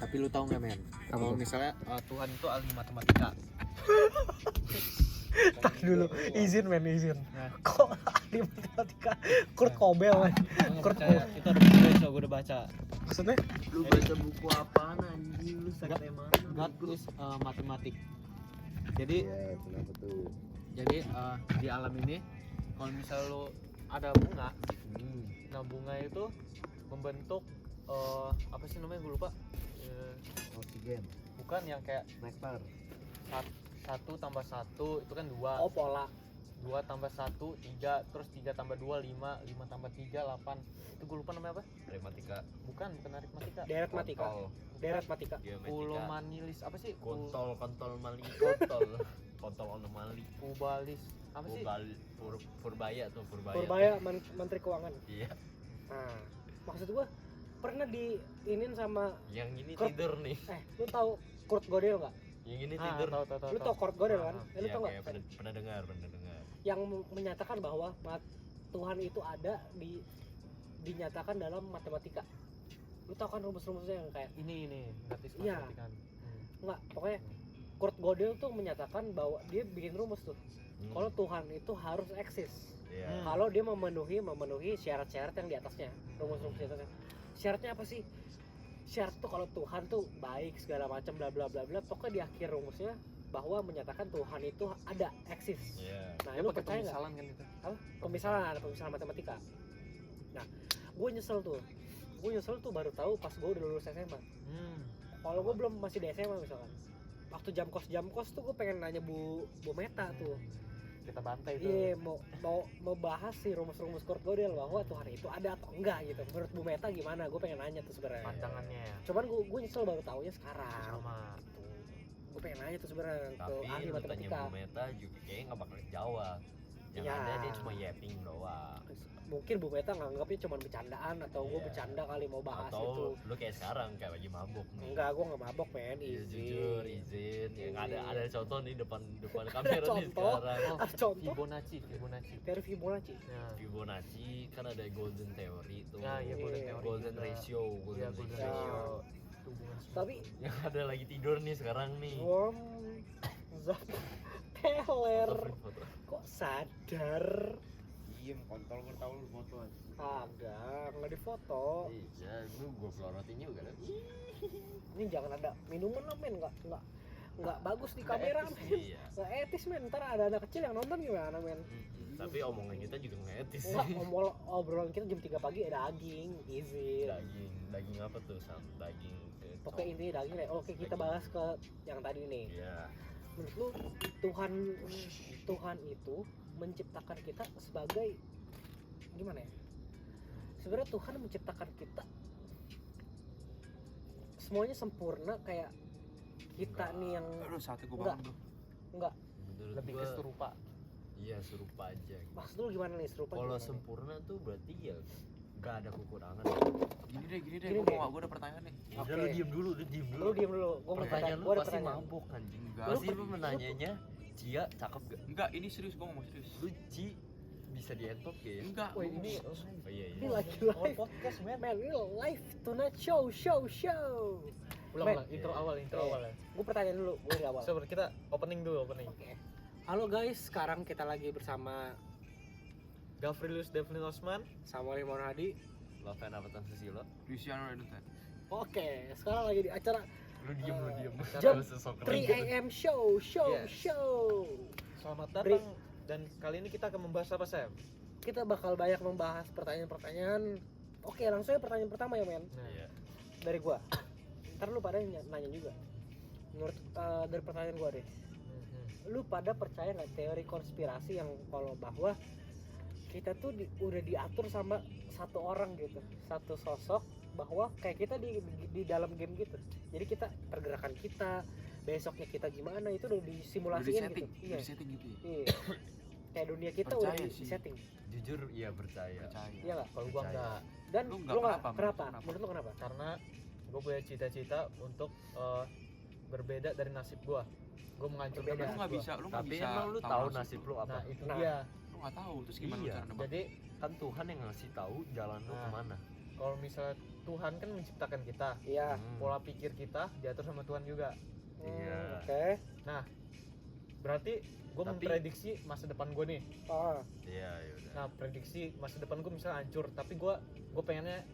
Tapi lu tahu nggak men? Apa Kalau tuh? misalnya Tuhan itu ahli matematika. Tak dulu, izin men, izin. Nah. Kok ahli matematika? Kurt Cobain men. Gua nggak Kurt percaya. Itu ada buku besok gue udah baca. Maksudnya? Lu baca buku apaan anjing? Lu sekte mana? God is matematik. Jadi Iya, kenapa tuh? jadi di alam ini kalau misalnya lu ada bunga, nah bunga itu membentuk apa sih namanya gue lupa. Oksigen, Bukan yang kayak nektar. 1 tambah 1 itu kan 2. Oh pola. 2 tambah 1 3, terus 3 tambah 2 5, 5 tambah 3 8. Itu gue lupa namanya apa? Matematika. Bukan aritmatika. Deretmatika. Deretmatika. Ulomanilis apa sih? Kontol mali kontol onomali. Ubalis apa sih? Purbaya tuh Purbaya Menteri Keuangan. Iya. Nah, maksud gua pernah diinin sama Yang ini Kurt- tidur nih. lu tahu Kurt Godel nggak? Yang ini Ah, tidur. tahu. Lu tau Kurt Godel kan? Lu Iya, tau nggak? kayak pernah dengar. Yang menyatakan bahwa Tuhan itu ada dinyatakan dalam matematika. Lu tau kan rumus-rumusnya yang kayak Ini gratis Iya. matematikan. nggak? Pokoknya Kurt Godel tuh menyatakan bahwa dia bikin rumus tuh. Kalau Tuhan itu harus eksis. Iya. Kalau dia memenuhi syarat-syarat yang di atasnya, rumus-rumus di atasnya. Syaratnya apa sih? Syarat tuh kalau Tuhan tuh baik segala macam bla bla bla bla. Pokoknya di akhir rumusnya bahwa menyatakan Tuhan itu ada, eksis. Iya. Nah, Dia lu pakai percaya nggak? pemisalan kan itu. Apa? Pemisalan matematika. Nah, gue nyesel tuh baru tahu pas gue udah lulus SMA. Kalau gue belum masih di SMA misalkan. Waktu jam kos tuh gue pengen nanya Bu Meta tuh. Kita bantai tuh. Iya, mau bahas si rumus-rumus Kurt Godel bahwa Tuhan itu ada atau enggak gitu. Menurut Bu Meta gimana? Gue pengen nanya tuh sebenarnya. Pancangannya ya. Cuman gue nyesel baru taunya sekarang. Sama. Gue pengen nanya tuh sebenarnya ke Tapi ahli lu tanya matematika. Bu Meta juga kayaknya nggak bakal jawab. Yang Iya. ada dia cuma yapping doang. Mungkin Bu Meta nganggapnya cuma bercandaan atau gue Iya. bercanda kali mau bahas itu. Atau lu kayak sekarang kayak lagi mabok nih. Enggak, gue nggak mabok men. Iya, Izin. jujur izin. Yang Izin. ada contoh nih depan kamera nih contoh. sekarang. Oh, Ada contoh. Fibonacci. Teori Fibonacci. Nah, Fibonacci kan ada golden theory tuh. ya, iya golden Iya. theory. Golden juga. ratio, Iya, golden golden ratio. ratio. Itu hubungan semua. Tapi Yang ada lagi tidur nih sekarang nih. Worm Zak Teler Foto. kok sadar? Diem, kontol gue tau lu foto. Agak nggak difoto. Iya, gua pelorotin juga kan. Ini jangan ada minuman lah men, nggak bagus di kamera men. Iya. Nggak etis men, ntar ada anak kecil yang nonton gimana men. Tapi omongan kita juga nggak etis. Nggak, obrolan kita jam 3 pagi ada daging, izin. Daging apa tuh? Daging. Pokoknya intinya daging deh. Oke, kita bahas ke yang tadi nih. Iya. Menurut lu Tuhan itu menciptakan kita sebagai gimana ya? Sebenarnya Tuhan menciptakan kita semuanya sempurna kayak kita Enggak. nih yang Aduh, sate gue Enggak. bangun bro. enggak. Menurut Lebih ke gua, serupa. Iya serupa aja. Gitu. Maksud lu gimana nih serupa? Kalau gimana nih? sempurna tuh berarti ya nggak ada kekurangan. Gini deh, Gini gue deh. gue ada pertanyaan nih. Oke. Udah lu diem dulu. Lu diem dulu. Gua mau Pertanyaan lu gua ada pasti pertanyaan. mabuk anjing. Enggak. Pasti Lu- lu menanyanya Cia cakep gak? Enggak, ini serius, gue ngomong serius. Lu Ci bisa dientok ya? Enggak, Woi, gua ini ngomong- Oh iya ini lagi live podcast men. man, ini live tonight show. Men, Intro Iya. awal ya. Gue pertanyaan dulu, gue dari awal. Coba kita opening dulu. Oke. Halo guys, sekarang kita lagi bersama Gavrilus Devlin Osman. Samuel Imon Hadi. Loven Apatan Susilo. Cristiano Ronaldo. Oke, sekarang lagi di acara Lu diem. jam Lu sesok 3 keren. AM show. Yes. Selamat Bri. datang dan kali ini kita akan membahas apa, Sam? Kita bakal banyak membahas pertanyaan-pertanyaan. Oke, langsung aja pertanyaan pertama ya, men. Nah, Iya. Dari gua. Ntar lu pada nanya juga. Menurut dari pertanyaan gua deh. Lu pada percaya nggak teori konspirasi yang kalau bahwa kita tuh udah diatur sama satu orang gitu, satu sosok, bahwa kayak kita di dalam game gitu. Jadi kita pergerakan kita, besoknya kita gimana itu udah disimulasiin gitu. Iya. Di setting gitu ya. Iya. Kayak dunia kita Percaya udah sih. di setting. Jujur iya percaya. Percaya. Iya nggak? kalau gua Percaya. enggak, Dan Lu lu nggak, nggak kenapa? kenapa? Kenapa? Menurut lu kenapa? karena gua punya cita-cita untuk berbeda dari nasib gua. Gua menghancurkan Berbeda. Lu nasib nggak gua. bisa, lu nggak Tapi bisa. emang lu tahu nasib lu apa? Nah, itu Nah. dia. Lu nggak tahu, terus gimana lu Iya. cara nebak? Jadi Kan Tuhan yang ngasih tahu jalan lu Nah. kemana. kalau misalnya Tuhan kan menciptakan kita, Iya. pola pikir kita diatur sama Tuhan juga. Iya. Oke. Nah, berarti gue Tapi- memprediksi masa depan gue nih. Ah, Iya, yaudah. Nah, prediksi masa depan gue misalnya hancur, tapi gue pengennya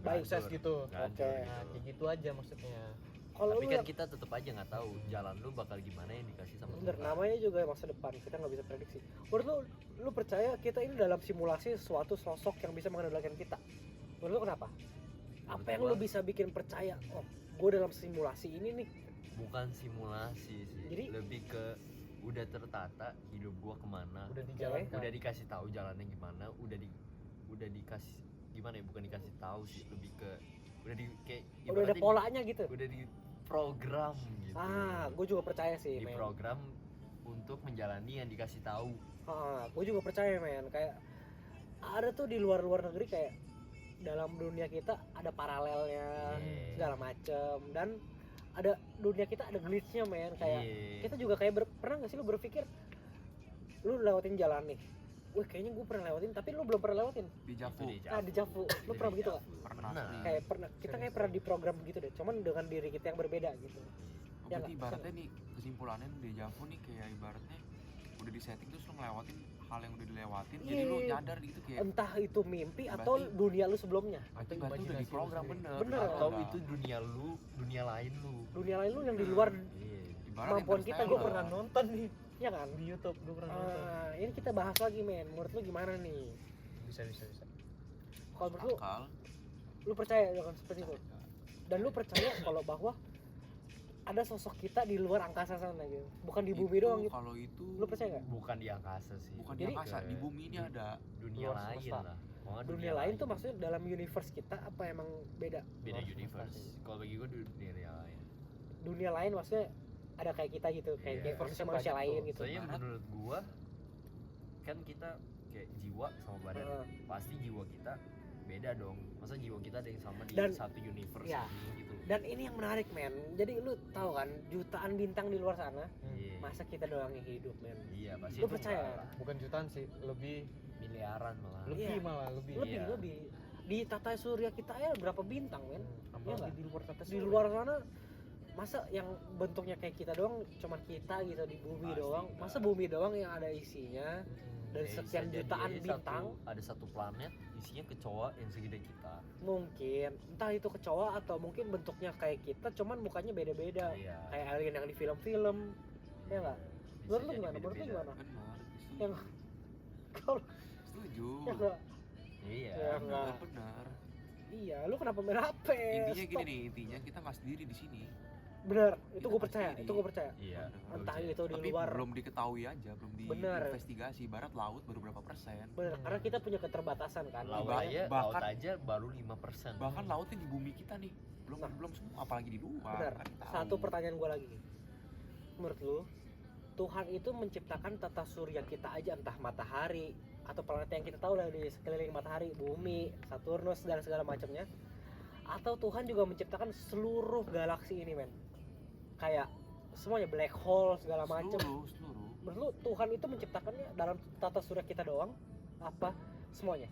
Baik. sukses gitu. Nggak Oke. hancur Nah, gitu. kayak gitu aja maksudnya. kalau Tapi lu kan kita tetap aja nggak tahu jalan lu bakal gimana yang dikasih sama bener, Tuhan. namanya juga masa depan, kita nggak bisa prediksi. Menurut lu percaya kita ini dalam simulasi suatu sosok yang bisa mengendalikan kita? Menurut lu kenapa? Apa yang lu gua- bisa bikin percaya? Oh, gue dalam simulasi ini nih. Bukan simulasi sih, Jadi- lebih ke udah tertata hidup gua kemana, Udah dijalankan. udah dikasih tahu jalannya gimana, udah dikasih gimana ya, bukan dikasih tahu sih, lebih ke udah di kayak Udah ada ibaratnya polanya gitu. udah di program gitu. Gue juga percaya sih, Di men. program untuk menjalani yang dikasih tahu. Gue juga percaya, men. Kayak ada tuh di luar negeri kayak dalam dunia kita ada paralelnya Iya. segala macem, dan ada dunia kita ada glitchnya, men. Kayak Iya. kita juga kayak pernah nggak sih lu berpikir lu lewatin jalan nih, wah kayaknya gue pernah lewatin tapi lu belum pernah lewatin. Di Javu. Di Javu lu pernah begitu gak? Pernah. Pernah. Kayak pernah, kita kayak pernah di program gitu deh, cuman dengan diri kita yang berbeda gitu. Oh, Ya berarti nggak? ibaratnya nih kesimpulannya di Javu nih kayak ibaratnya udah di setting terus lu ngelewatin hal yang udah dilewatin, jadi lu Iya. nyadar gitu kayak Entah itu mimpi atau Berarti- dunia lu sebelumnya, Atau berarti udah di imajinasi lu program sendiri. bener. Bener. Atau Udah. itu dunia lu, dunia lain lu. dunia lain lu yang di luar, Iya. Ibarat kemampuan kita. Interstellar. Gue pernah nonton nih ya kan? di YouTube, gue pernah nonton. Ini kita bahas lagi, men. Menurut lu gimana nih? Bisa. Kalau menurut lu, Akal. lu percaya dengan seperti itu? Dan lu percaya kalau bahwa ada sosok kita di luar angkasa sana gitu, bukan di bumi Itu doang gitu? Kalau itu Lu percaya nggak? Bukan di angkasa sih. bukan di Jadi- angkasa, di bumi ini ada. Dunia Luar lain semesta. lah. Pokoknya Dunia lain tuh maksudnya dalam universe kita apa emang beda? beda luar universe. semesta sih. Kalau bagi gua dunia lain. Dunia lain maksudnya ada kayak kita gitu, kayak Iya. manusia Banyak lain tuh. gitu. Soalnya Barat. menurut gua kan kita kayak jiwa sama badan. Heeh. Pasti jiwa kita beda dong. Masa jiwa kita ada yang sama di Dan- satu universe ya. ini gitu. Dan ini yang menarik, men. Jadi lu tahu kan, jutaan bintang di luar sana, Iya. masa kita doang yang hidup, men? Iya, pasti Lu itu percaya? enggak lah. Bukan jutaan sih, lebih Miliaran malah. Iya. lebih. Lebih. Di tata surya kita ya berapa bintang, men? Apalagi nggak? di luar tata Di surya. luar sana masa yang bentuknya kayak kita doang, cuman kita gitu di bumi Pasti doang. enggak. Masa bumi doang yang ada isinya dari Ya, sekian bisa jadi jutaan aja bintang? ada satu planet isinya kecoa yang segede kita. Mungkin entah itu kecoa atau mungkin bentuknya kayak kita, cuman mukanya beda-beda. Iya. Kayak alien yang di film-film. Ya nggak? Bisa Menurut lu jadi gimana? Menurut lu beda-beda. gimana? Benar. Yang kalau Setuju. ya nggak? Iya. Ya nggak. Benar. Iya, lu kenapa main HP? Intinya Stop. gini nih, intinya kita nggak sendiri di sini. Bener, itu Kita gue nggak percaya, sendiri. itu gue percaya. Iya. Entah Gua itu di Tapi luar. belum diketahui aja, belum Bener. diinvestigasi. Barat laut baru berapa persen. Bener, karena kita punya keterbatasan kan. Laut Ibaratnya- aja, laut bahkan- aja baru 5%. Bahkan lautnya di bumi kita nih, belum Nah. belum semua, apalagi di luar. Benar. Kan tahu. Satu pertanyaan gue lagi. Menurut lu, Tuhan itu menciptakan tata surya kita aja, entah matahari atau planet yang kita tahu lah di sekeliling matahari, bumi, Saturnus dan segala macamnya. Atau Tuhan juga menciptakan seluruh galaksi ini, men. Kayak semuanya, black hole segala macam. Seluruh. Menurut lu Tuhan itu menciptakannya dalam tata surya kita doang apa semuanya?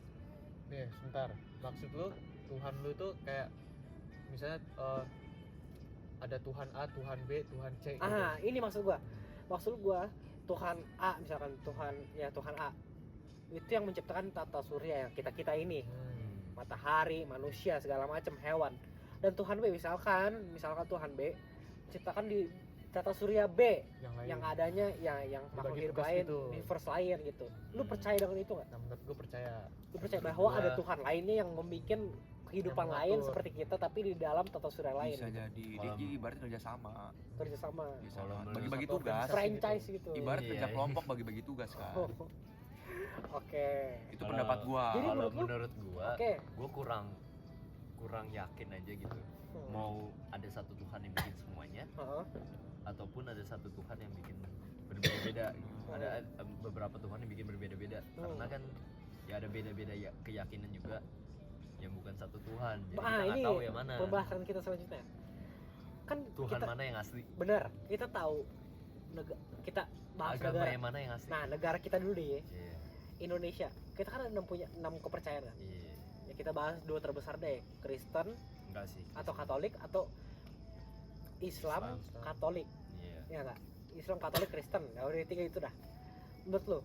Nih, sebentar. Maksud lu Tuhan lu tuh kayak misalnya ada Tuhan A, Tuhan B, Tuhan C gitu. Ini maksud gua Tuhan A, misalkan Tuhan A itu yang menciptakan tata surya yang kita ini, matahari, manusia, segala macam, hewan. Dan Tuhan B misalkan Tuhan B menciptakan di tata surya B Yang lain. yang adanya yang makhluk Dibagi hidup tugas lain, gitu. universe lain gitu. Lu percaya dengan itu nggak? Nah, menurut gue percaya. Lu percaya Menurut bahwa gua- ada Tuhan lainnya yang membuat kehidupan Yang lain mengatur. seperti kita tapi di dalam tata surya lain, Bisa jadi. Dia Kalau- jadi ibarat kerja sama. kerjasama, Kalau menurut Bagi-bagi satu tugas. organisasi. franchise gitu. Ibarat Iya. kerja kelompok bagi-bagi tugas kan. Oh. Oke. Itu Kalau- pendapat gua. Jadi Kalau menurut lu- menurut gua, Oke. gua kurang yakin aja gitu. Mau ada satu Tuhan yang bikin semuanya, Heeh. ataupun ada satu Tuhan yang bikin berbeda-beda. Ada beberapa Tuhan yang bikin berbeda-beda. Karena kan ya ada beda-beda ya keyakinan juga yang bukan satu Tuhan. Jadi kita ini nggak tahu yang mana. pembahasan kita selanjutnya. Kan Tuhan kita mana yang asli? benar, kita tahu kita bahas Agama negara. yang mana yang asli? Nah, negara kita dulu deh ya. Iya. Indonesia. Kita kan punya 6 kepercayaan kan. Iya. Ya kita bahas dua terbesar deh, Kristen Enggak sih. atau Katolik atau Islam, Islam. Katolik. Iya. Ya enggak? Islam, Katolik, Kristen. Ya udah tiga itu dah. Menurut lo,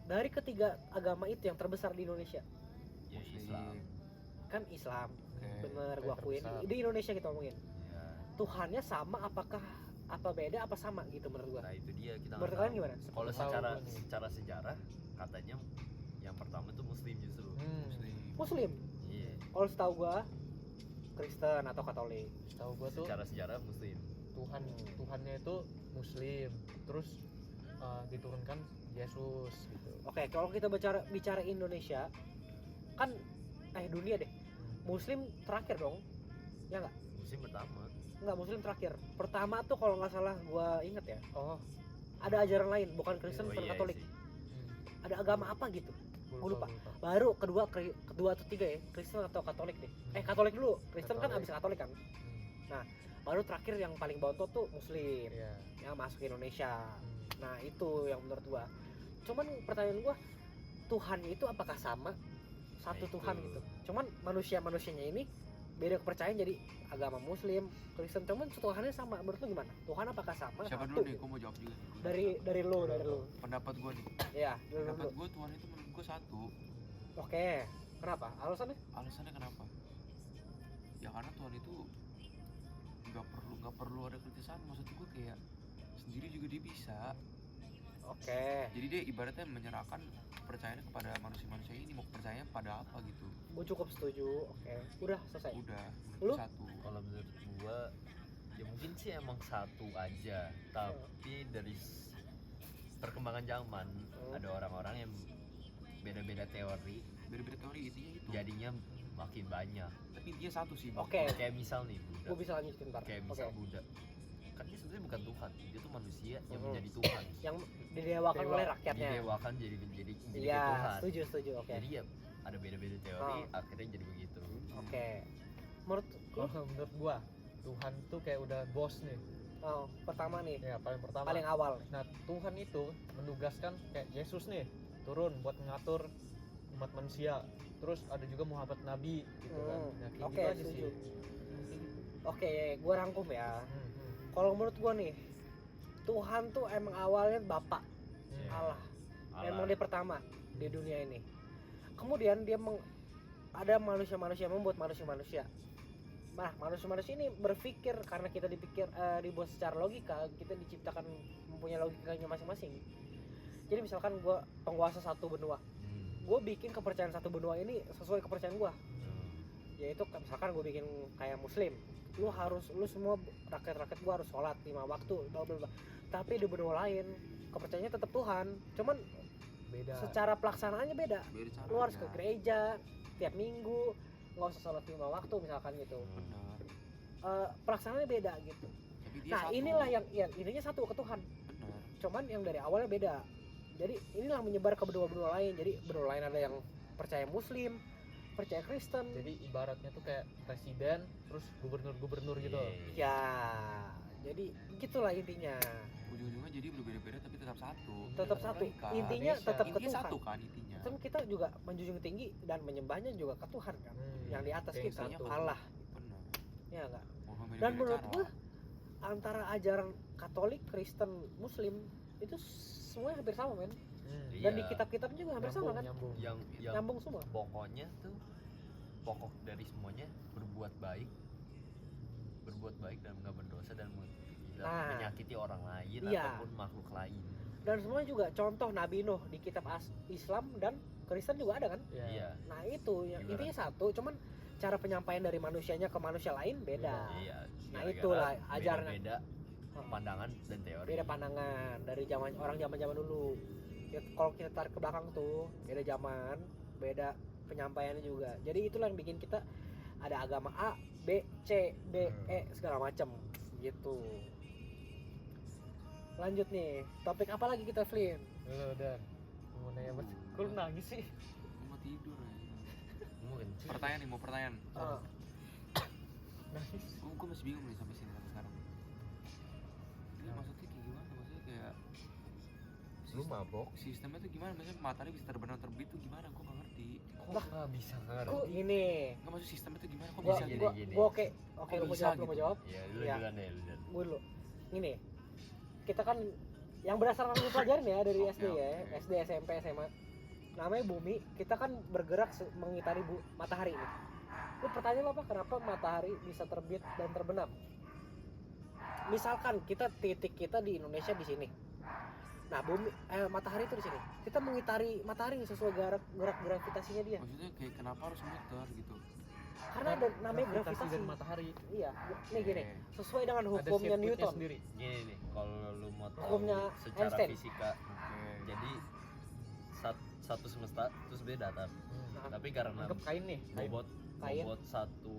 dari ketiga agama itu yang terbesar di Indonesia, Ya Islam. kan Islam. Oke. Bener, Yang gua akuin. terbesar. Di Indonesia kita ngomongin. Ya. Tuhannya sama apakah apa beda apa sama gitu menurut gua. Nah itu dia kita Menurut nggak kalian tahu. gimana? Kalau Tahu secara gua nih. secara sejarah katanya yang pertama itu Muslim justru. Muslim. Muslim. Iya. Kalau setahu gua Kristen atau Katolik. Tahu gua tuh Secara sejarah Muslim. Tuhannya itu Muslim, terus diturunkan Yesus gitu. Oke, kalau kita bicara Indonesia, kan dunia deh. Muslim terakhir dong. Ya enggak? Muslim pertama. Enggak, Muslim terakhir. Pertama tuh kalau nggak salah gua inget ya, Oh, ada ajaran lain, bukan Kristen, Oh, bukan iya Katolik. sih. Ada agama apa gitu. Gua lupa. Baru kedua atau tiga ya, Kristen atau Katolik deh. Katolik dulu. Kristen kan Katolik. abis Katolik kan. Baru terakhir yang paling bontot tuh Muslim Iya. yang masuk ke Indonesia. Nah itu yang menurut gua. Cuman pertanyaan gua, Tuhannya itu apakah sama? Satu Nah, itu. Tuhan gitu. Cuman manusianya ini beda kepercayaan, jadi agama Muslim, Kristen, cuman Tuhannya sama. Menurut lu gimana? Tuhan apakah sama? Siapa Satu dulu nih? gitu. Gue mau jawab juga. Dari lu. Pendapat gue nih. Iya, Pendapat dulu. gue Tuhan itu menurut gue satu. Oke. Kenapa? Alasannya? Alasannya kenapa? Ya karena Tuhan itu nggak perlu ada kerjasama. Maksud gue kayak sendiri juga dia bisa. Oke. Jadi dia ibaratnya menyerahkan kepercayaannya kepada manusia-manusia ini, mau percaya pada apa gitu. Gue cukup setuju. Oke. Udah selesai. Udah, menurut Lu? gue satu. Kalau menurut gua ya mungkin sih emang satu aja, tapi dari perkembangan zaman ada orang-orang yang beda-beda teori, Beda-beda teori intinya itu. jadinya makin banyak. Tapi intinya satu sih. Oke. Kayak misal nih Buddha. Gue bisa lanjutin ntar. Kayak Oke. misal Buddha. Kan dia sebenarnya bukan Tuhan, dia tuh manusia yang Mhm. menjadi Tuhan. Yang didewakan Dewa. oleh rakyatnya. Didewakan jadi Iya, kayak Tuhan. setuju. Oke. Jadi ya ada beda-beda teori, akhirnya jadi begitu. Oke. Menurut lu? Kalau menurut gua Tuhan tuh kayak udah bos nih. Oh, pertama nih, Ya, paling pertama. paling awal nih. Nah, Tuhan itu menugaskan kayak Yesus nih turun buat mengatur umat manusia. Terus ada juga Muhammad Nabi gitu kan. Nah, kayak Oke, gitu aja setuju. sih. Oke, gua rangkum ya. Hmm. Kalau menurut gua nih, Tuhan tuh emang awalnya Bapa Hmm. Allah. Allah. Emang dia pertama di dunia ini. Kemudian dia ada manusia-manusia, membuat manusia-manusia. Nah, manusia-manusia ini berpikir karena kita dibuat secara logika, kita diciptakan mempunyai logikanya masing-masing. Jadi misalkan gua penguasa satu benua, gue bikin kepercayaan satu benua ini sesuai kepercayaan gue, yaitu misalkan gue bikin kayak Muslim, lu semua rakyat gue harus sholat 5 waktu, bla bla bla. Tapi di benua lain kepercayaannya tetap Tuhan, cuman Beda. secara pelaksanaannya beda. Beda cara. Lu harus ke gereja tiap minggu, nggak usah sholat 5 waktu misalkan gitu. Benar. Pelaksanaannya beda gitu. Tapi dia Nah satu. inilah yang intinya satu ke Tuhan, Benar. cuman yang dari awalnya beda. Jadi inilah menyebar ke benua-benua lain. Jadi benua lain ada yang percaya Muslim, percaya Kristen. Jadi ibaratnya tuh kayak presiden terus gubernur-gubernur gitu. Ya, jadi gitulah intinya. Ujung-ujungnya jadi berbeda-beda tapi tetap satu. Tetap satu. Logika. Intinya Indonesia. tetap ke Intinya Tuhan. satu kan intinya. Kan kita juga menjunjung tinggi dan menyembahnya juga ke Tuhan kan. Yang di atas Yang kita, satu. Allah. Benar. Ya enggak? Walaupun beda-beda Dan menurut cara. gua antara ajaran Katolik, Kristen, Muslim itu semuanya hampir sama men. Dan di Iya. kitab-kitabnya juga hampir sama kan. Nyambung. yang Nyambung semua. pokoknya tuh pokok dari semuanya berbuat baik dan nggak berdosa dan tidak Nah. menyakiti orang lain Iya. ataupun makhluk lain. Dan semuanya juga contoh Nabi Nuh di kitab Islam dan Kristen juga ada kan. Ya. Iya. Nah itu yang Gimana? intinya satu, cuman cara penyampaian dari manusianya ke manusia lain beda. Iya. Nah, gara-gara itulah ajaran- beda pandangan dan teori. Beda pandangan dari zaman dulu. Ya, kalau kita tarik ke belakang tuh beda zaman, beda penyampaiannya juga. Jadi itulah yang bikin kita ada agama A, B, C, D, E segala macam gitu. Lanjut nih, topik apa lagi kita Flynn? Udah. Mau nanya apa sih? Kok lu nangis sih? Gua mau tidur ya. Mau kencing. Pertanyaan nih, mau pertanyaan. Nangis. Gua masih bingung nih sampai sini sampai sekarang. Ini maksudnya kayak gimana? Maksudnya kayak Lu mabok. Sistemnya tuh gimana? Maksudnya matahari bisa terbenam terbit tuh gimana? Gua nggak ngerti. Kok nggak bisa Kok ngerti? gini, Nggak maksud sistemnya tuh gimana? Kok gua bisa gini, gitu? gua gini. gua oke Kok lu mau bisa jawab, lu mau gitu? jawab. Ya lu Ya. duluan deh, lu duluan. Gue dulu. Gini, kita kan yang berdasarkan gue pelajarin ya dari Oke, SD ya, oke. SD, SMP, SMA. Namanya bumi, kita kan bergerak mengitari matahari nih. Lu pertanyaan lo apa? Kenapa matahari bisa terbit dan terbenam? Misalkan kita titik kita di Indonesia di sini. Nah, matahari itu di sini. Kita mengitari matahari nih sesuai gerak gravitasinya dia. Maksudnya kayak kenapa harus muter gitu? Karena ada namanya gravitasi. dan matahari. Iya, nih gini, sesuai dengan Ada hukumnya sirkuitnya Newton. sendiri. Gini nih, kalau lu mau tahu Hukumnya secara Einstein. fisika, Oke. jadi satu semesta itu sebenarnya datar. Nah, Tapi karena Anggap kain nih. bobot Kain. bobot satu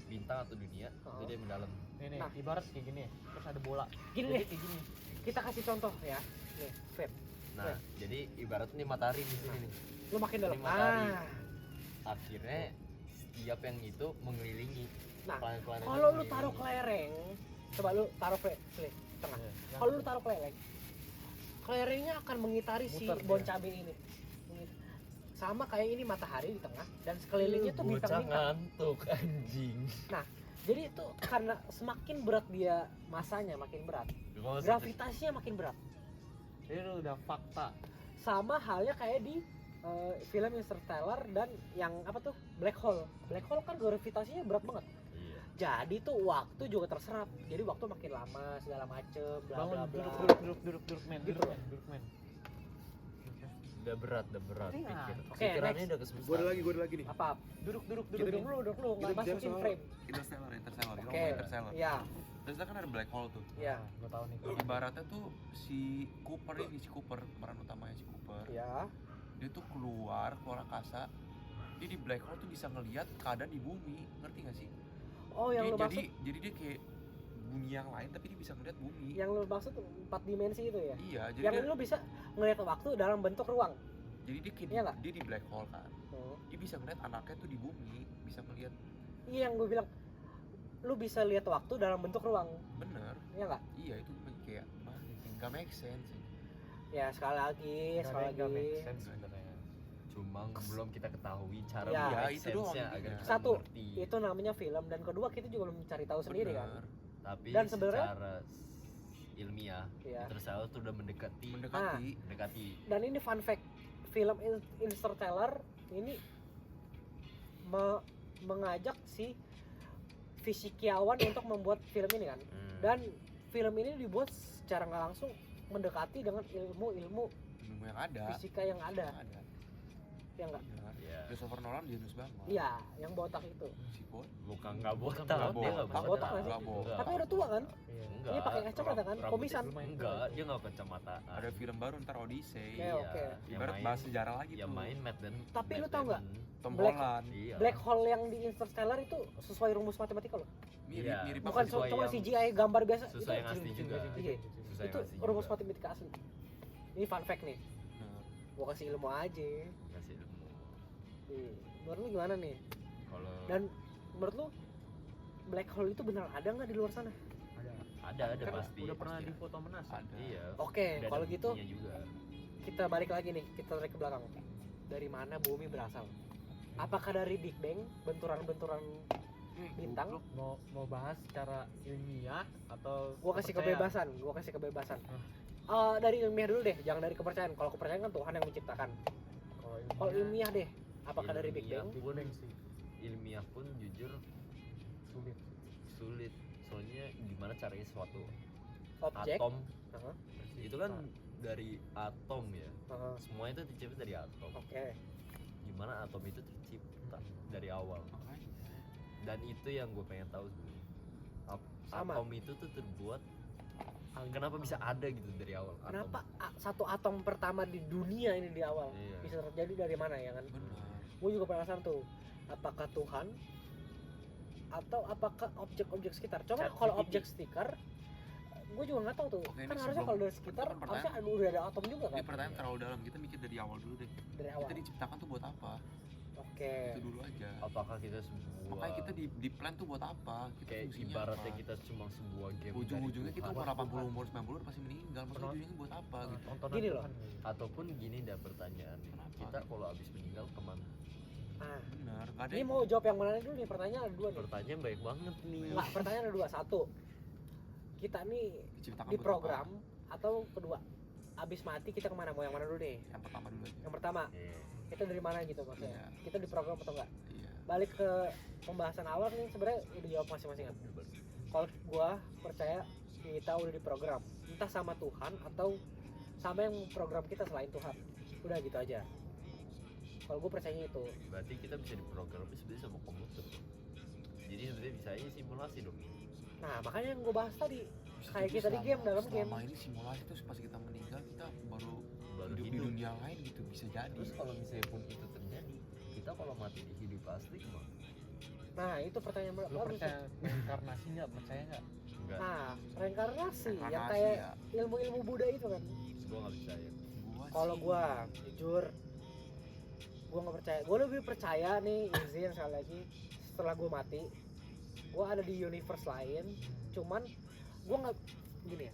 bintang atau dunia itu dia mendalam. Nih, Nah. ibarat kayak gini. Terus ada bola. Gini Jadi deh, kayak gini. kita kasih contoh ya. Nih, Fred, Nah, jadi ibaratnya nih matahari di sini nih. lu makin dalam. Ini matahari. Ah, Akhirnya setiap yang itu mengelilingi nah, planet-planet itu kalau lu mengelilingi. taruh kelereng, coba lu taruh tengah. Yang Kalau lu taruh kelerengnya akan mengitari si Muter dia. Boncabe ini. Sama kayak ini matahari di tengah dan sekelilingnya tuh Bocah bintang-bintang. ngantuk anjing. Jadi itu karena semakin berat dia masanya makin berat, gravitasinya makin berat. Jadi lu udah fakta. Sama halnya kayak di film Interstellar dan yang apa tuh Black Hole. Black Hole kan gravitasinya berat banget. Iya. Jadi tuh waktu juga terserap. Jadi waktu makin lama segala macem bla Bangun, bla bla. duduk men, Gitu. duduk men. Udah berat Iya. pikir. Oke, Pikirannya next. udah ke semesta. Gua ada lagi nih. Apa? Duduk Duduk nih. dulu, nggak Kita bicara masukin soal frame. Interstellar. Kita Oke. ngomong Interstellar. Iya, Terus kan ada black hole tuh. iya, Gua tahu nih. Ibaratnya tuh si Cooper peran utamanya si Cooper. iya. Dia tuh keluar angkasa. Dia di black hole tuh bisa ngelihat keadaan di bumi, ngerti gak sih? Oh, yang lu maksud, Jadi dia kayak bumi yang lain tapi dia bisa ngeliat bumi. yang lu maksud 4 dimensi itu ya? Iya, jadi Yang lu bisa ngelihat waktu dalam bentuk ruang. jadi dia kayak Iya nggak? dia di black hole kan. Hmm. Dia bisa ngeliat anaknya tuh di bumi, bisa ngeliat Iya, yang gue bilang, lu bisa lihat waktu dalam bentuk ruang, bener. iya nggak? Iya itu kayak nggak make sense. Ya sekali lagi, sebenarnya. Cuma belum kita ketahui cara Iya. make Iya, itu doang sense-nya intinya. agar kita Satu, mengerti. itu namanya film, dan kedua kita juga belum cari tahu sendiri kan. Bener. Tapi dan sebenarnya- secara ilmiah Iya. Interstellar tuh udah mendekati Mendekati. Dan ini fun fact, film Interstellar ini mengajak si fisikiawan untuk membuat film ini kan. Dan film ini dibuat secara nggak langsung mendekati dengan ilmu Ilmu yang ada. fisika yang ada, Yang ada. ya nggak? Bener. Iya. Christopher Nolan genius banget. Iya, yang botak itu. Si Bot. Bukan nggak botak, Bukan dia botak. nggak Botak botak. nggak sih? Nggak botak. Tapi udah tua kan? Enggak. Ini pakai kacamata kan? Rambutnya Komisan. Enggak, dia nggak kacamata. Ada film baru ntar Odyssey. Oke, oke. Yang Ibarat main- bahas sejarah lagi Yang tuh. main Matt Damon. Tapi lu Matt tau nggak? Damon. Tom Black- Holland. Iya. Black hole yang di Interstellar itu sesuai rumus matematika loh. Mirip, Iya. mirip Bukan apa sih? sesuai cuma yang- CGI gambar biasa. Susah yang itu, asli juga. Iya. Susah Itu yang asli rumus juga. matematika asli. Ini fun fact nih. Nah, Gua kasih ilmu aja. Kasih ilmu. Menurut lu gimana nih? Kalau Dan menurut lu black hole itu benar ada nggak di luar sana? ada Kan pasti. udah pernah pasti di foto menas. ada. Iya. Oke, Udah kalau ada gitu buktinya juga. kita balik lagi nih, kita tarik ke belakang. Dari mana bumi berasal? Apakah dari Big Bang, benturan-benturan bintang? Mau bahas secara ilmiah atau Gua kasih kepercayaan? kebebasan. Dari ilmiah dulu deh, jangan dari kepercayaan. Kalau kepercayaan kan Tuhan yang menciptakan. Kalau ilmiah deh, apakah dari Big Ilmiah Bang? pun sih ilmiah pun jujur sulit. Soalnya gimana caranya suatu Objek? atom Aha, itu kan dari atom ya. aha. Semuanya itu tercipta dari atom. Oke. Gimana atom itu tercipta dari awal? Makanya. Dan itu yang gue pengen tahu sebenarnya. Sama. Atom itu tuh terbuat kenapa bisa ada gitu dari awal? Kenapa Atom. satu atom pertama di dunia ini di awal Iya. bisa terjadi dari mana ya kan? Benar. Gue juga penasaran tuh, apakah Tuhan atau apakah objek-objek sekitar? Coba ChatGPT. kalau objek sekitar, gue juga nggak tahu tuh. Oke, ini Kan harusnya sebelum- kalau dari sekitar pertanyaan- harusnya udah ada atom juga kan? Ini pertanyaan terlalu dalam. Kita mikir dari awal dulu deh. Dari awal. Kita diciptakan tuh buat apa? Oke. Itu dulu aja. Apakah kita sebuah Makanya kita di plan tuh buat apa? Kita kayak fungsinya ibaratnya apa? kita cuma sebuah game Ujung-ujungnya dari kita Tuhan. umur 80, umur 90 udah pasti meninggal. Maksudnya ujungnya buat apa gitu? Tontonan Gini loh. Tuhan. Ataupun gini dah pertanyaan, Kenapa? kita kalau habis meninggal kemana? Ah, Bener, gak ada ini yang mau jawab yang mana dulu nih? Pertanyaan ada dua nih. Pertanyaan baik banget nih. Enggak, pertanyaan ada dua. Satu, kita nih diciptakan di buat program apa? atau kedua, abis mati kita kemana? Mau yang mana dulu nih? Yang pertama dulu aja. Yang pertama, Iya. kita dari mana gitu maksudnya? Iya. Kita di program atau enggak? Iya. Balik ke pembahasan awal nih, sebenarnya udah jawab masing-masing kan. Kalau gua percaya kita udah di program, entah sama Tuhan atau sama yang program kita selain Tuhan. Udah gitu aja. Kalau gue percaya itu. Berarti kita bisa diprogram sebenarnya sama komputer. Jadi sebenarnya bisa aja simulasi dong. Nah, makanya yang gue bahas tadi, Bisa kayak jadi kita di game, dalam game. Selama ini simulasi tuh pas kita meninggal kita baru Baru hidup di hidup. dunia lain gitu, bisa jadi. Terus kalau misalnya pun itu terjadi, kita kalau mati di hidup asli gimana? Nah, itu pertanyaan Lu bagus. percaya reinkarnasi nggak? Percaya nggak? Enggak, Nah, reinkarnasi yang Reinkarnasi kayak ya. ilmu-ilmu Buddha itu kan. gua nggak percaya. Kalau gue jujur, gue nggak percaya. Gue lebih percaya nih, izin sekali lagi, setelah gue mati, gue ada di universe lain. Cuman gue nggak gini ya,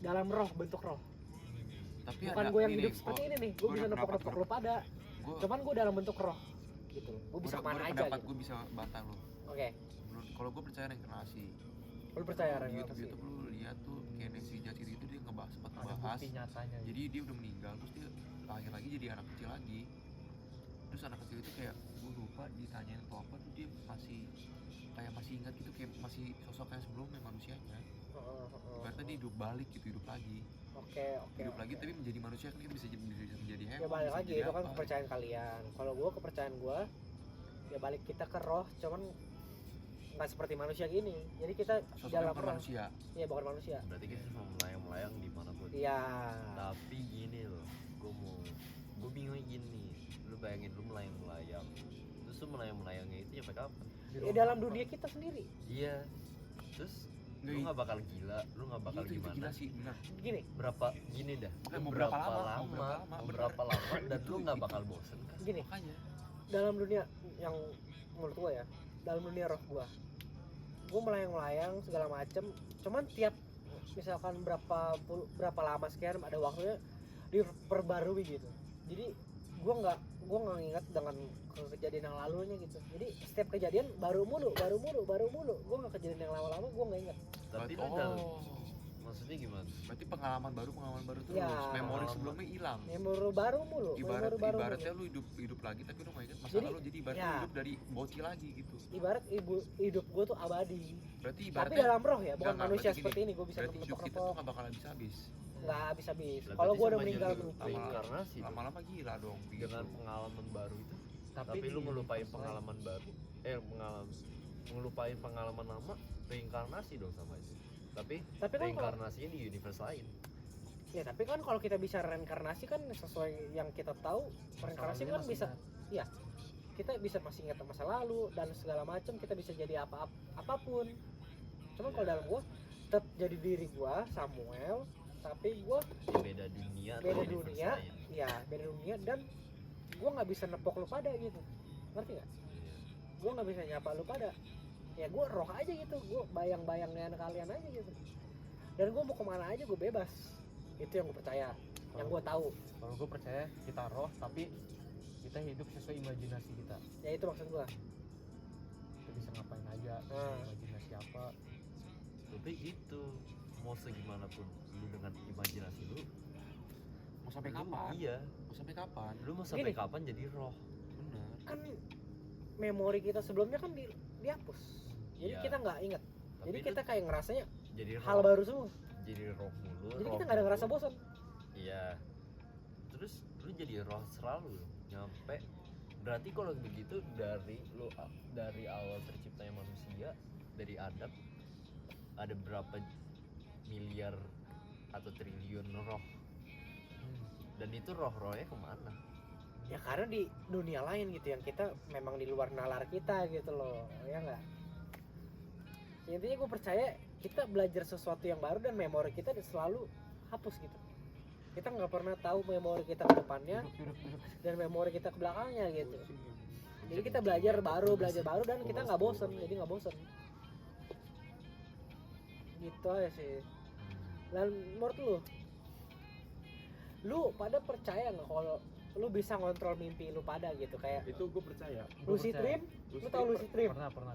dalam roh, bentuk roh. tapi Bukan ada gue yang ini hidup nih, seperti gua- ini nih, gue gua bisa ada pendapat, nepok-nepok lu pada. gua- Cuman gue dalam bentuk roh, gitu. Gue bisa gua kemana ada aja pendapat, gitu. gue bisa bantah lo. Oke, Kalau gue percaya reinkarnasi. lu percaya Di reinkarnasi? YouTube lu lihat tuh kayak Nancy Judge itu dia sempat Ada ngebahas. bukti nyatanya. Jadi dia udah meninggal terus dia lahir lagi jadi anak kecil lagi. Terus anak kecil itu kayak gue lupa ditanyain atau apa tuh dia masih ingat gitu, kayak masih sosok yang sebelumnya manusianya. Berarti dia hidup balik gitu, hidup lagi. Oke. Hidup lagi tapi menjadi manusia kan, dia bisa menjadi hewan. Ya balik bisa lagi, jadi itu kan apa. kepercayaan kalian. Kalau gue kepercayaan gue, ya balik kita ke roh, cuman nggak seperti manusia gini. Jadi kita Sosoknya dalam bukan roh. manusia. Iya, bukan manusia. Berarti kita cuma melayang-layang di mana pun. Iya. Tapi gini loh, gue bingung gini. Lu bayangin lu melayang-melayang, terus lu melayang-melayangnya itu sampai kapan? Ya dalam dunia kita sendiri. Iya. Terus lu nggak bakal gila, lu nggak bakal Itu gimana? gila sih, benar. Gini, Berapa gini dah? Bukan, mau berapa lama, Dan lu nggak bakal bosen kan? gini. Makanya Dalam dunia yang menurut gue ya, dalam dunia roh gue melayang-melayang segala macem. Cuman tiap misalkan berapa lama sekian ada waktunya diperbarui gitu. Jadi gue nggak nginget dengan kejadian yang lalunya gitu. Jadi setiap kejadian baru mulu. Gue nggak kejadian yang lama-lama, gue nggak inget. Tapi lu maksudnya gimana? berarti pengalaman baru terus. Ya. Memori sebelumnya hilang. Memori baru mulu. Ibaratnya lu hidup lagi tapi lu nggak ingat masa Jadi, lalu, jadi ibaratnya ya. hidup dari bocil lagi gitu. Ibarat hidup gue tuh abadi. Berarti Tapi ibaratnya dalam roh ya, bukan Enggak, manusia berarti seperti ini. Gue bisa berarti hidup kita tuh nepok-nepok, nggak bakal habis. nggak habis-habis. Lah, Kalau berarti gue udah sama meninggal juga mungkin. reinkarnasi dong. Lama-lama gila dong gitu. Dengan pengalaman baru itu, tapi di lu ngelupain universe pengalaman baru, ngelupain pengalaman lama, reinkarnasi dong sama itu. Tapi Tapi kan kalau reinkarnasinya di universe lain. ya, tapi kan kalau kita bisa reinkarnasi kan sesuai yang kita tahu, reinkarnasi kan bisa, ya kita bisa masih ingat masa lalu dan segala macam, kita bisa jadi apapun. Cuman kalau dalam gua tetap jadi diri gua Samuel, tapi gua Di beda dunia atau beda universe dunia, lain. ya beda dunia, dan gua nggak bisa nepok lu pada gitu, ngerti nggak? Iya. Gue nggak bisa nyapa lu pada, ya gue roh aja gitu, gue bayang-bayangnya kalian aja gitu, dan gue mau kemana aja gue bebas. Itu yang gue percaya, yang gue tahu. Kalau gue percaya kita roh, tapi kita hidup sesuai imajinasi kita. Ya itu maksud gue. Kita bisa ngapain aja, Nah. imajinasi apa. Tapi gitu, mau segimanapun lu dengan imajinasi lu, Mau sampai lu- kapan? Iya, Mau sampai kapan? lu mau sampai Gini. kapan jadi roh? Bener. Kan memori kita sebelumnya kan dihapus, jadi Iya. kita nggak inget. Tapi Jadi lu kita kayak ngerasanya jadi hal roh, baru semua. jadi roh mulu. Jadi roh kita nggak ada mulu. ngerasa bosan. Iya. Terus lu jadi roh selalu nyampe. Berarti kalau begitu dari awal terciptanya manusia, dari Adam ada berapa miliar atau triliun roh, dan itu roh-rohnya kemana? Ya karena di dunia lain gitu yang kita memang di luar nalar kita gitu loh, ya nggak? Ya, intinya gue percaya kita belajar sesuatu yang baru dan memori kita selalu hapus gitu. Kita nggak pernah tahu memori kita ke depannya Duduk. dan memori kita ke belakangnya gitu. Jadi kita belajar baru dan kita nggak bosen, jadi nggak bosen. Gitu aja sih. Dan menurut lu pada percaya nggak kalau lu bisa ngontrol mimpi lu pada gitu kayak Itu gue percaya. lucid dream? Lu tau lucid dream? Pernah gue pernah.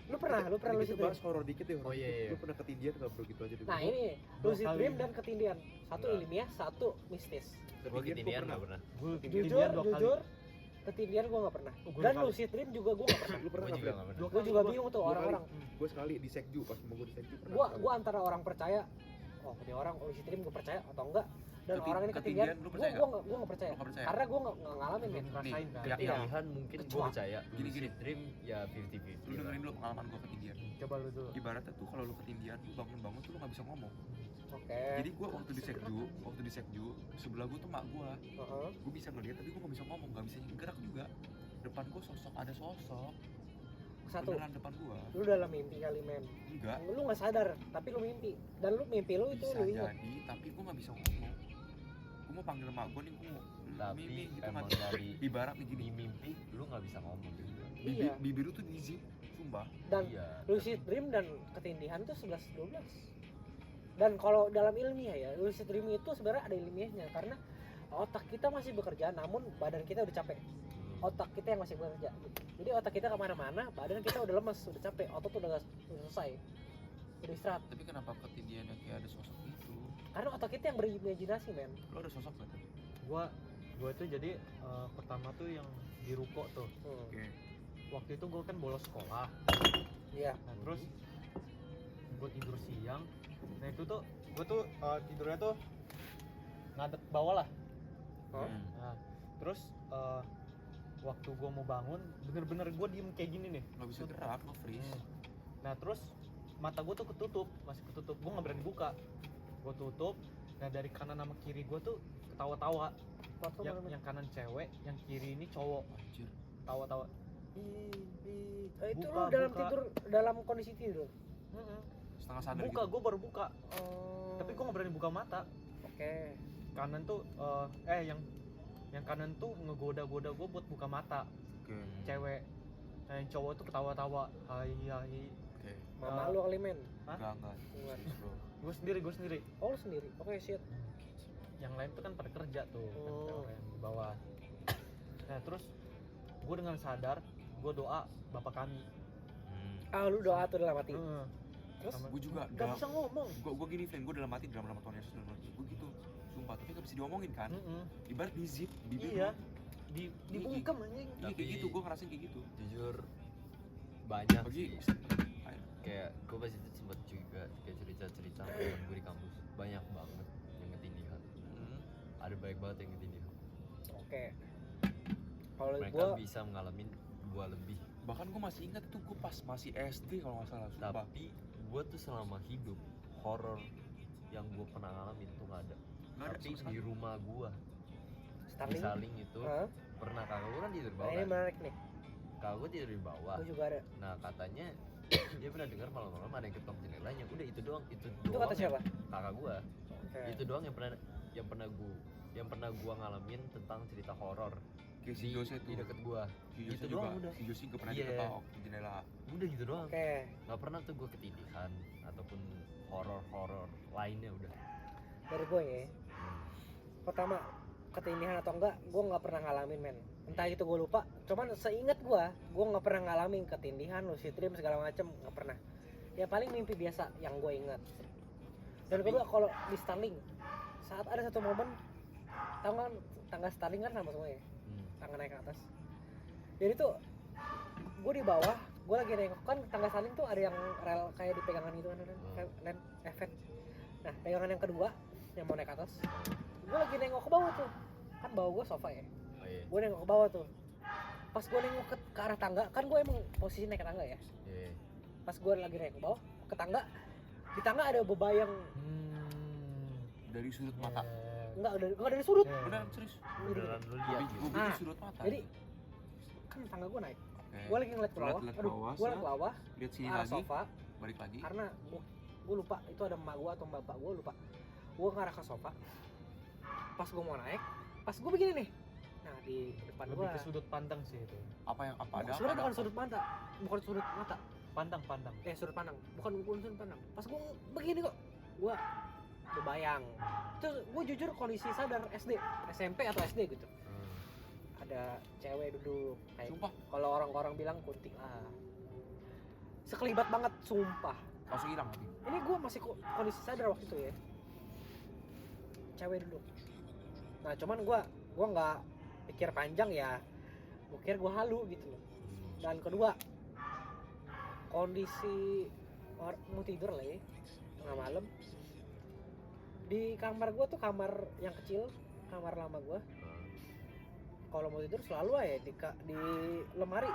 Lu pernah lucid Kita dream? bahas horor dikit ya. Oh, iya. Lu pernah ketindihan nggak bro gitu aja dulu? Nah ini Dua lucid kali. dream dan ketindihan. Satu Enggak. ilmiah, satu mistis. Gue Ketindihan ketindihan gua nggak pernah. Gue Jujur, ketindihan gue nggak pernah. Oh, gua Dan dua kali. lucid dream juga gue nggak pernah. Lu pernah Gue nggak juga Fred? nggak pernah. Gue juga bingung tuh orang-orang. Gue sekali di sekju pas mau gue di sekju pernah. Gue antara orang percaya, oh ini orang lucid dream gue percaya atau enggak, dan orang ini Ketindihan, ketindihan, lu gue percaya nggak percaya. Lu nggak percaya? Karena gue nggak ngalamin belum men. ngerasain kan. Iya. Ketindihan mungkin gue Kecuali. percaya. Gini. Lucid dream ya 50-50. Lu dengerin dulu pengalaman gua ketindihan. Coba lu dulu. Ibaratnya tuh kalau lu ketindihan, lu bangun-bangun tuh lu nggak bisa ngomong. Oke. Jadi gua waktu di sekju, sebelah gua tuh mak gua. Heeh. Gua bisa ngeliat tapi gua nggak bisa ngomong, nggak bisa gerak juga. Depan gua ada sosok. Satu, Beneran depan gua. lu dalam mimpi kali men. Enggak. Lu nggak sadar, tapi lu mimpi. Dan lu mimpi lu itu Bisa lu ingat. jadi, tapi gua nggak bisa ngomong. Gua mau panggil mak gua nih, gua mau Tapi Mimi gitu emang kan. dari Ibarat nih gini, di mimpi lu nggak bisa ngomong juga. Iya. bibir lu tuh di zip, sumpah. Dan Iya. lucid dream dan ketindihan tuh 11-12. Dan kalau dalam ilmiah ya, lucid dream itu sebenarnya ada ilmiahnya karena otak kita masih bekerja, namun badan kita udah capek. Otak kita yang masih bekerja. Jadi otak kita kemana-mana, badan kita udah lemes, udah capek, otot udah selesai, udah istirahat. Tapi kenapa ketindihan yang kayak ada sosok itu? Karena otak kita yang berimajinasi men. Lo ada sosok gak? Gua tuh jadi pertama tuh yang di ruko tuh. Oke. Waktu itu gue kan bolos sekolah. Iya. Nah, terus gue tidur siang. Nah itu tuh gue tuh tidurnya tuh ngadep bawah lah. Hah? Nah, terus waktu gue mau bangun, bener-bener gue diem kayak gini nih. Lo bisa gerak, lo freeze. Nah terus mata gue tuh ketutup, masih ketutup. Gue nggak berani buka. Gue tutup. Nah dari kanan sama kiri gue tuh ketawa-tawa. Waktu Yang, mana-mana. yang kanan cewek, yang kiri ini cowok. Anjir. Tawa-tawa. Itu Buka, lu dalam buka. tidur, dalam kondisi tidur. Setengah sadar Buka, gitu. gue baru buka. Oh. Tapi gue nggak berani buka mata. Oke. Kanan tuh yang kanan tuh ngegoda-goda gue buat buka mata. Oke. Cewek. Nah yang cowok tuh ketawa-tawa. Hai. Oke. Mama lu kali men. Hah? Enggak. Enggak. Serius, bro. Gue sendiri. Oh lu sendiri. Oke shit. Yang lain tuh kan pada kerja tuh, kan Oh. cewek yang di bawah. Nah terus gue dengan sadar gue doa Bapak kami. Ah lu doa tuh dalam hati. Terus Sama- Gue juga gak bisa ngomong. gue gini Vin, gue dalam hati dalam nama Tuhan Yesus gue gitu, sumpah, tapi gak bisa diomongin kan. Ibarat di zip, bibir Iya. lu. Dibungkem anjing. Iya kayak Tapi- gitu, gue ngerasain kayak gitu. Jujur banyak Bagi sih. Kayak gue pasti sempet juga kayak cerita-cerita teman gue di kampus, banyak banget yang ketindihan. Ada banyak banget yang ketindihan. Oke. Kalau Mereka gua bisa mengalami gua lebih. bahkan gue masih ingat itu gue pas masih SD kalau nggak salah, sumpah. Tapi gue tuh selama hidup horor yang gue pernah ngalamin tuh nggak ada. Nggak ada Tapi sama sekali. di rumah gue di Starling. Saling itu Hah? pernah kakak gue kan tidur di Nah, bawah ini kan? menarik nih. Kakak gue tidur di bawah. Gua juga ada. Nah katanya dia pernah dengar malam-malam ada yang ketok jendelanya. Udah itu doang. Itu Itu doang kata siapa? kakak gue. Oke. Itu doang yang pernah gua ngalamin tentang cerita horor Kayak si di, Jose di tuh. deket gua. Si Jose Itu juga. doang udah. Si Jose gak pernah Iya. diketok di jendela. Udah gitu doang. Oke. Gak pernah tuh gua ketindihan ataupun horor lainnya udah. Dari gue ya. Pertama ketindihan atau enggak, gue nggak pernah ngalamin men. Entah itu gue lupa. Cuman seingat gue nggak pernah ngalamin ketindihan, lucid dream segala macem, nggak pernah. Ya paling mimpi biasa yang gue ingat. Dan kedua kalau di Starling, saat ada satu momen, tau kan tangga Starling kan sama semua ya, tangga naik ke atas. Jadi tuh gue di bawah, gue lagi nengok kan tangga Starling tuh ada yang rel kayak di pegangan gitu kan, lem efek. Nah pegangan yang kedua yang mau naik ke atas, gue lagi nengok ke bawah tuh, kan bawah gue sofa ya, Oh iya. gue nengok ke bawah tuh. Pas gue nengok ke arah tangga, kan gue emang posisi naik ke tangga ya. Iya. Pas gue lagi naik ke bawah, ke tangga, di tangga ada bebayang, Dari sudut mata. enggak dari sudut. Beneran serius. Beneran lu lihat gitu. Gue pikir Ah, sudut mata. Jadi kan tangga gue naik, Oke. gue lagi ngeliat ke bawah, Lihat ke aduh, bawah, gue liat ke bawah, lihat ke sini arah lagi, sofa, balik lagi. karena gue lupa itu ada emak gue atau bapak gue lupa. Gue ngarah ke sofa, pas gue mau naik, pas gue begini nih, Nah di depan Lebih gua ke sudut pandang sih itu. Apa ada? sebenarnya ada bukan apa? sudut mata, bukan sudut mata, Pandang. sudut pandang, bukan sudut pandang. Pas gua begini kok, gua berbayang. Terus gua jujur kondisi sadar SD, SMP atau SD gitu. Ada cewek duduk kayak Sumpah, kalau orang-orang bilang kunti lah. Sekelibat banget sumpah. langsung hilang lagi. Ini gue masih kondisi sadar waktu itu ya. Cewek duduk. Nah cuman gue nggak pikir panjang ya. Gue kira gue halu gitu loh. Dan kedua, kondisi mau tidur lah ya, tengah malam. Di kamar gue tuh kamar yang kecil, kamar lama gue. Kalau mau tidur selalu aja di lemari.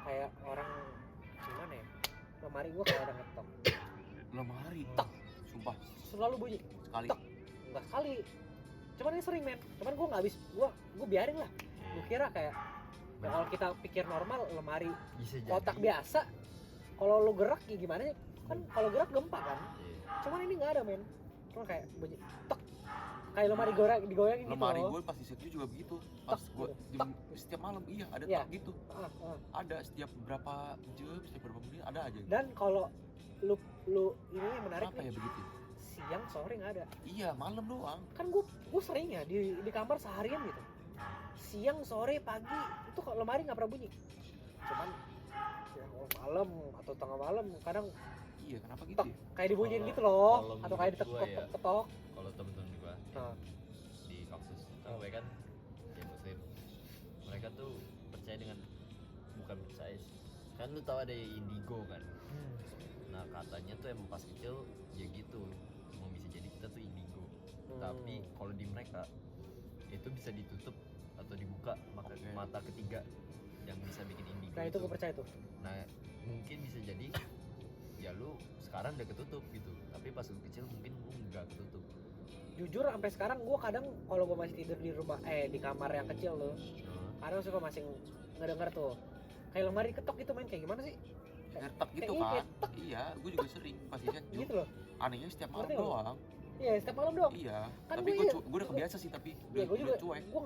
Kayak orang gimana ya? Lemari gue kayak ada ngetok. Lemari. Tak. Sumpah, Selalu bunyi. sekali. Tak. Enggak sekali. Cuman ini sering men. Cuman gue nggak habis. Gue biarin lah. Gue kira kayak ya kalau kita pikir normal lemari Bisa jadi. kotak biasa. Kalau lu gerak ya gimana sih? Kan kalau gerak gempa kan. Iya. Cuman ini nggak ada men. Cuma kayak bunyi tak. Kayak lemari digoyangin gitu Lemari loh. gue pas di sekju juga begitu. Pas Tak, gue tak. setiap malam iya ada Iya. tak gitu. Ada setiap berapa jam, setiap berapa menit ada aja. Dan kalau lu ini yang menarik Kenapa ya nih, begitu? siang sore nggak ada. Iya, malam doang. Kan gue sering ya di kamar seharian gitu. Siang sore pagi itu kalau lemari nggak pernah bunyi. Cuman ya kalau malam atau tengah malam kadang Iya, kenapa gitu tok ya? kayak dibunyiin Kalau- gitu loh, kalau atau kayak menurut gua ya, diketok-ketok. Kalau temen-temen gua Nah. di kampus kan gue kan ya muslim, mereka tuh percaya dengan, bukan percaya sih, kan lu tahu ada indigo kan. Nah katanya tuh emang pas kecil ya gitu, mau bisa jadi kita tuh indigo. Tapi kalau di mereka itu bisa ditutup atau dibuka maka Oke. mata ketiga yang bisa bikin indigo. Nah itu gue percaya tuh. Nah mungkin bisa jadi ya lu sekarang udah ketutup gitu, tapi pas lu kecil mungkin lu nggak ketutup. Jujur sampai sekarang gue kadang kalau gue masih tidur di rumah di kamar yang kecil tuh, kadang suka masih ngedenger tuh kayak lemari ketok gitu main kayak gimana sih? Ngetak gitu kayak kan? tek. Iya, gue juga sering pas di sekju. Gitu loh. Anehnya setiap malam Ngerti nggak? doang. Iya setiap malam doang. Iya, Kan tapi gue gue udah kebiasa sih, tapi Iya gue juga. cuek. Gue